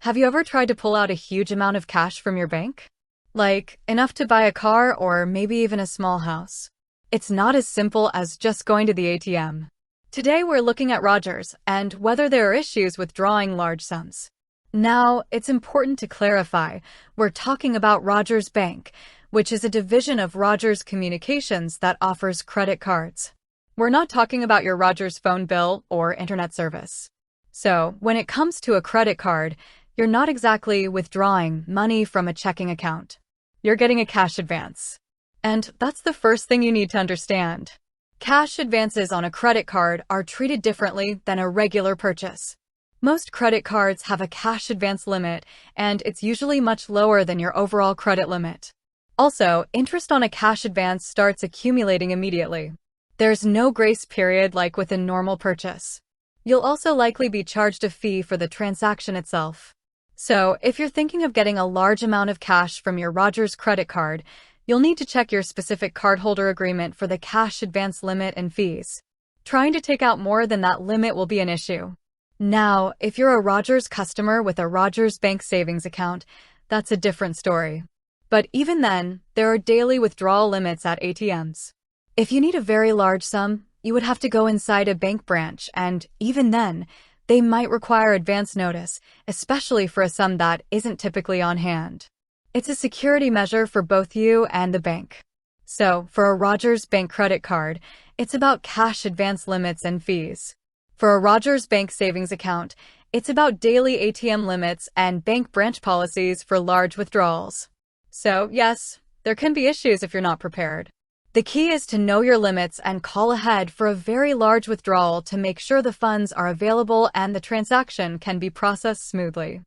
Have you ever tried to pull out a huge amount of cash from your bank? Like, enough to buy a car or maybe even a small house? It's not as simple as just going to the ATM. Today we're looking at Rogers and whether there are issues with drawing large sums. Now, it's important to clarify, we're talking about Rogers Bank, which is a division of Rogers Communications that offers credit cards. We're not talking about your Rogers phone bill or internet service. So, when it comes to a credit card, you're not exactly withdrawing money from a checking account. You're getting a cash advance. And that's the first thing you need to understand. Cash advances on a credit card are treated differently than a regular purchase. Most credit cards have a cash advance limit, and it's usually much lower than your overall credit limit. Also, interest on a cash advance starts accumulating immediately. There's no grace period like with a normal purchase. You'll also likely be charged a fee for the transaction itself. So, if you're thinking of getting a large amount of cash from your Rogers credit card, you'll need to check your specific cardholder agreement for the cash advance limit and fees. Trying to take out more than that limit will be an issue. Now, if you're a Rogers customer with a Rogers Bank savings account, that's a different story. But even then, there are daily withdrawal limits at ATMs. If you need a very large sum, you would have to go inside a bank branch, and even then, they might require advance notice, especially for a sum that isn't typically on hand. It's a security measure for both you and the bank. So, for a Rogers Bank credit card, it's about cash advance limits and fees. For a Rogers Bank savings account, it's about daily ATM limits and bank branch policies for large withdrawals. So, yes, there can be issues if you're not prepared. The key is to know your limits and call ahead for a very large withdrawal to make sure the funds are available and the transaction can be processed smoothly.